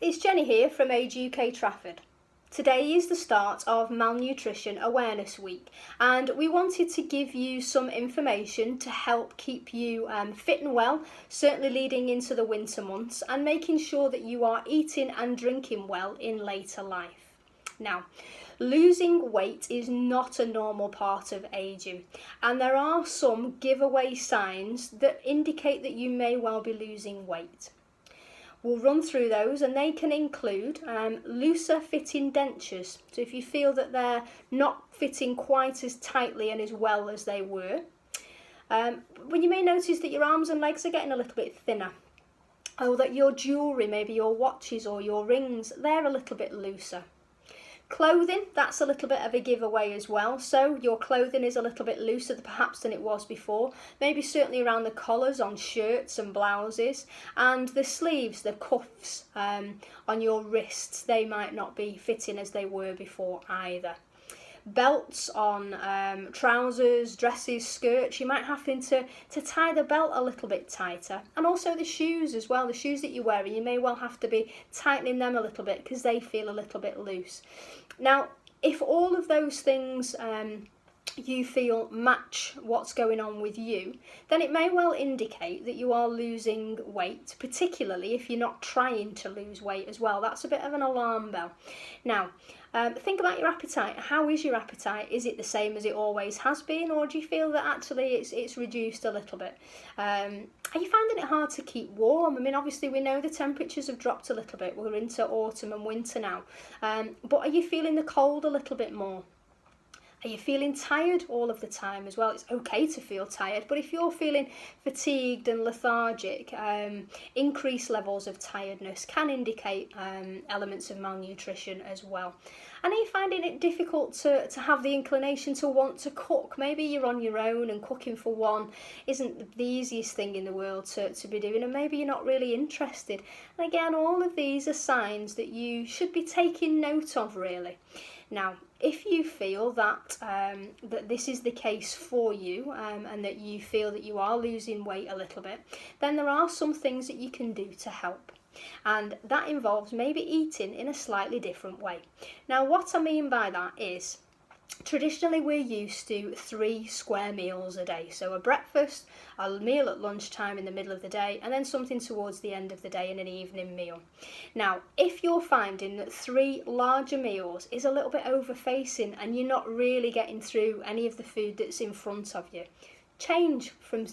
It's Jenny here from Age UK Trafford. Today is the start of Malnutrition Awareness Week, and we wanted to give you some information to help keep you fit and well, certainly leading into the winter months, and making sure that you are eating and drinking well in later life. Now, losing weight is not a normal part of ageing, and there are some giveaway signs that indicate that you may well be losing weight. We'll run through those, and they can include looser fitting dentures. So if you feel that they're not fitting quite as tightly and as well as they were. When you may notice that your arms and legs are getting a little bit thinner. Or that your jewellery, maybe your watches or your rings, they're a little bit looser. Clothing, that's a little bit of a giveaway as well. So your clothing is a little bit looser perhaps than it was before. Maybe certainly around the collars on shirts and blouses, and the sleeves, the cuffs on your wrists, they might not be fitting as they were before either. Belts on trousers, dresses, skirts, you might have to tie the belt a little bit tighter. And also the shoes as well, the shoes that you're wearing, you may well have to be tightening them a little bit because they feel a little bit loose. Now, if all of those things you feel match what's going on with you, then it may well indicate that you are losing weight, particularly if you're not trying to lose weight as well. That's a bit of an alarm bell. Now, think about your appetite. How is your appetite? Is it the same as it always has been, or do you feel that actually it's reduced a little bit? Are you finding it hard to keep warm? I mean, obviously we know the temperatures have dropped a little bit. We're into autumn and winter now. But are you feeling the cold a little bit more? Are you feeling tired all of the time as well? It's okay to feel tired, but if you're feeling fatigued and lethargic, increased levels of tiredness can indicate elements of malnutrition as well. And are you finding it difficult to have the inclination to want to cook? Maybe you're on your own and cooking for one isn't the easiest thing in the world to be doing, and maybe you're not really interested. And again, all of these are signs that you should be taking note of, really. Now, if you feel that that this is the case for you and that you feel that you are losing weight a little bit, then there are some things that you can do to help. And that involves maybe eating in a slightly different way. Now, what I mean by that is, traditionally we're used to 3 square meals a day. So a breakfast, a meal at lunchtime in the middle of the day, and then something towards the end of the day and an evening meal. Now, if you're finding that 3 larger meals is a little bit overfacing and you're not really getting through any of the food that's in front of you, change from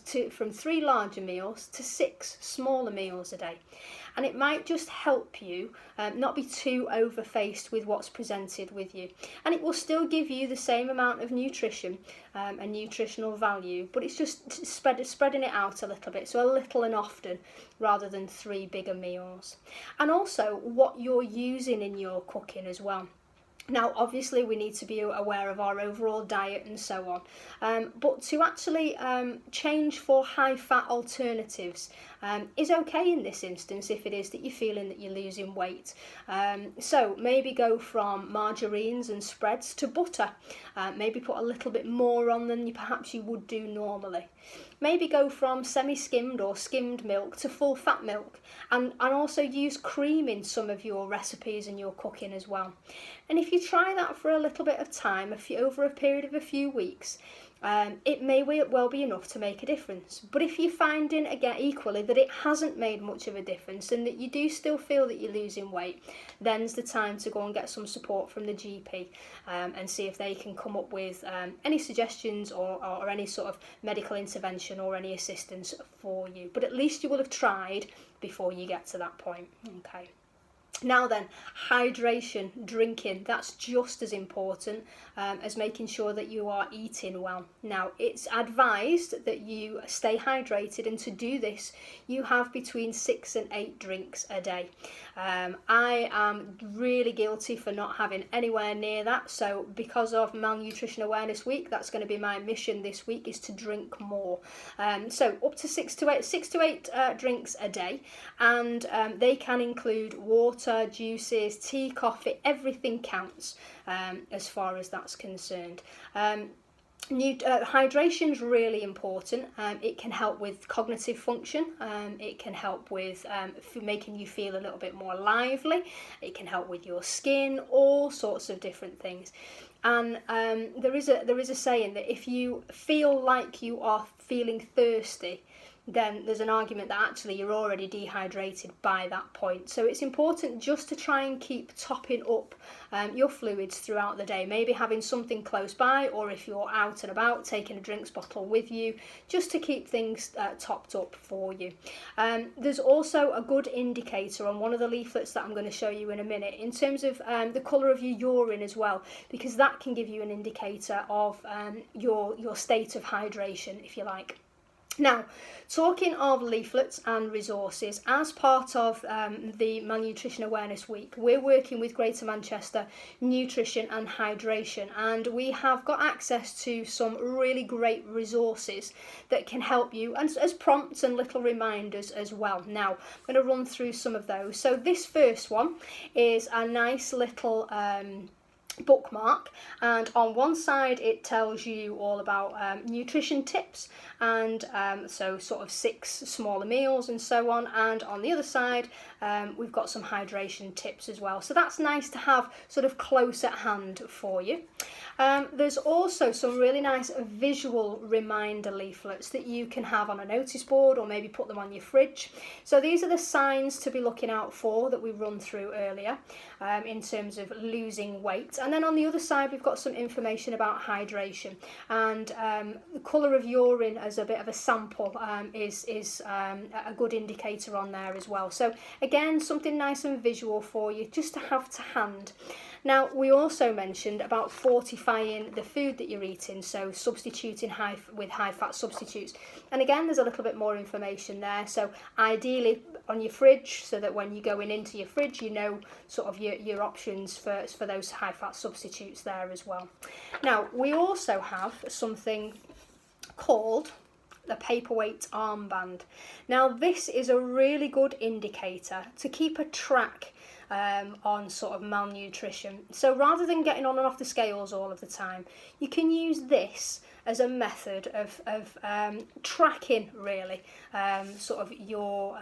3 larger meals to 6 smaller meals a day. And it might just help you not be too overfaced with what's presented with you. And it will still give you the same amount of nutrition and nutritional value, but it's just spreading it out a little bit, so a little and often rather than 3 bigger meals. And also what you're using in your cooking as well. Now, obviously, we need to be aware of our overall diet and so on, but to actually change for high-fat alternatives is okay in this instance if it is that you're feeling that you're losing weight. So maybe go from margarines and spreads to butter. Maybe put a little bit more on than perhaps you would do normally. Maybe go from semi-skimmed or skimmed milk to full fat milk, and also use cream in some of your recipes and your cooking as well. And if you try that for a little bit of time, over a period of a few weeks, it may well be enough to make a difference. But if you're finding, again, equally that it hasn't made much of a difference and that you do still feel that you're losing weight, then's the time to go and get some support from the GP and see if they can come up with any suggestions or any sort of medical intervention or any assistance for you. But at least you will have tried before you get to that point. Okay. Now then, hydration, drinking, that's just as important as making sure that you are eating well. Now, it's advised that you stay hydrated, and to do this, you have between 6 and 8 drinks a day. I am really guilty for not having anywhere near that, so because of Malnutrition Awareness Week, that's going to be my mission this week, is to drink more. So up to 6 to 8 drinks a day, and they can include water, juices, tea, coffee, everything counts as far as that's concerned. Hydration is really important. It can help with cognitive function. It can help with making you feel a little bit more lively. It can help with your skin, all sorts of different things. And there is a saying that if you feel like you are feeling thirsty, then there's an argument that actually you're already dehydrated by that point. So it's important just to try and keep topping up your fluids throughout the day, maybe having something close by, or if you're out and about, taking a drinks bottle with you, just to keep things topped up for you. There's also a good indicator on one of the leaflets that I'm going to show you in a minute in terms of the colour of your urine as well, because that can give you an indicator of your state of hydration, if you like. Now, talking of leaflets and resources, as part of the Malnutrition Awareness Week, we're working with Greater Manchester Nutrition and Hydration, and we have got access to some really great resources that can help you, and as prompts and little reminders as well. Now, I'm going to run through some of those. So this first one is a nice little bookmark, and on one side it tells you all about nutrition tips, and so sort of 6 smaller meals and so on, and on the other side we've got some hydration tips as well, so that's nice to have sort of close at hand for you. There's also some really nice visual reminder leaflets that you can have on a notice board, or maybe put them on your fridge. So these are the signs to be looking out for that we run through earlier in terms of losing weight. And then on the other side we've got some information about hydration, and the colour of urine as a bit of a sample is a good indicator on there as well. So again, something nice and visual for you just to have to hand. Now, we also mentioned about fortifying the food that you're eating, so substituting with high-fat substitutes. And again, there's a little bit more information there. So ideally on your fridge, so that when you're going into your fridge, you know sort of your options for those high-fat substitutes there as well. Now, we also have something called the paperweight armband. Now, this is a really good indicator to keep a track on sort of malnutrition. So rather than getting on and off the scales all of the time, you can use this as a method of tracking really sort of your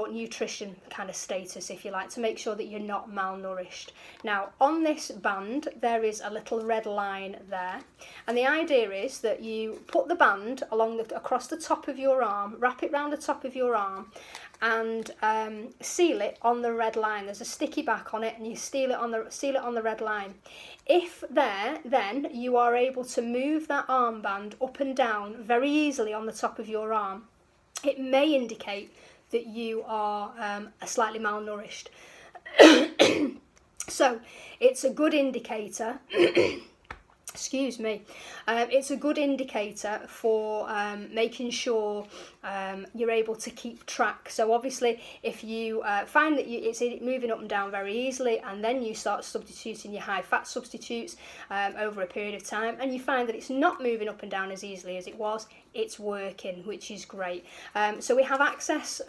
nutrition kind of status, if you like, to make sure that you're not malnourished. Now, on this band there is a little red line there, and the idea is that you put the band across the top of your arm, wrap it round the top of your arm, and seal it on the red line. There's a sticky back on it, and you seal it on the red line. If then you are able to move that armband up and down very easily on the top of your arm, it may indicate that you are slightly malnourished. So it's a good indicator excuse me, it's a good indicator for making sure you're able to keep track. So obviously if you find that it's moving up and down very easily, and then you start substituting your high fat substitutes over a period of time, and you find that it's not moving up and down as easily as it was, it's working, which is great. So we have access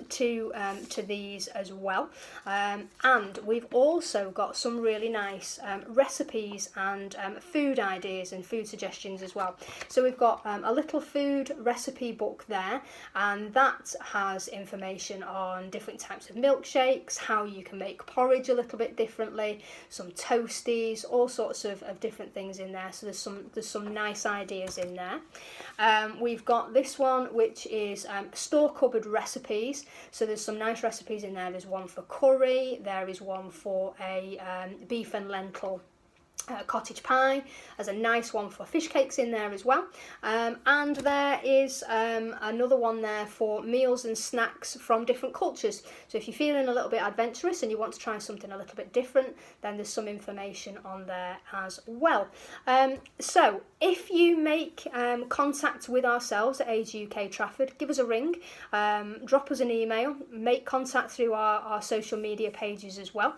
to these as well, and we've also got some really nice recipes and food ideas and food suggestions as well. So we've got a little food recipe book there, and that has information on different types of milkshakes, how you can make porridge a little bit differently, some toasties, all sorts of different things in there. So there's some nice ideas in there. We've got this one, which is store cupboard recipes. So there's some nice recipes in there. There's one for curry, there is one for a beef and lentil cottage pie. There's a nice one for fish cakes in there as well, and there is another one there for meals and snacks from different cultures. So if you're feeling a little bit adventurous and you want to try something a little bit different, then there's some information on there as well. So if you make contact with ourselves at Age UK Trafford, give us a ring, drop us an email, make contact through our social media pages as well.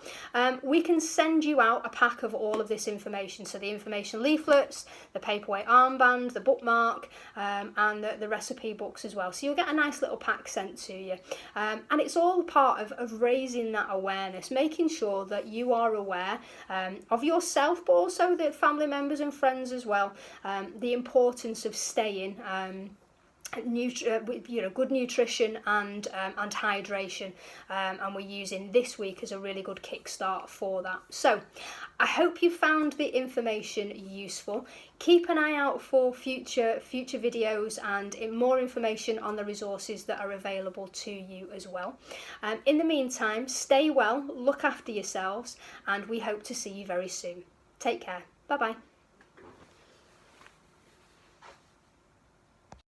We can send you out a pack of all of this this information. So the information leaflets, the paperweight armband, the bookmark, and the recipe books as well. So you'll get a nice little pack sent to you. And it's all part of raising that awareness, making sure that you are aware of yourself, but also the family members and friends as well, the importance of staying good nutrition and hydration, and we're using this week as a really good kickstart for that. So I hope you found the information useful. Keep an eye out for future videos and more information on the resources that are available to you as well. In the meantime, stay well, look after yourselves, and we hope to see you very soon. Take care. Bye bye.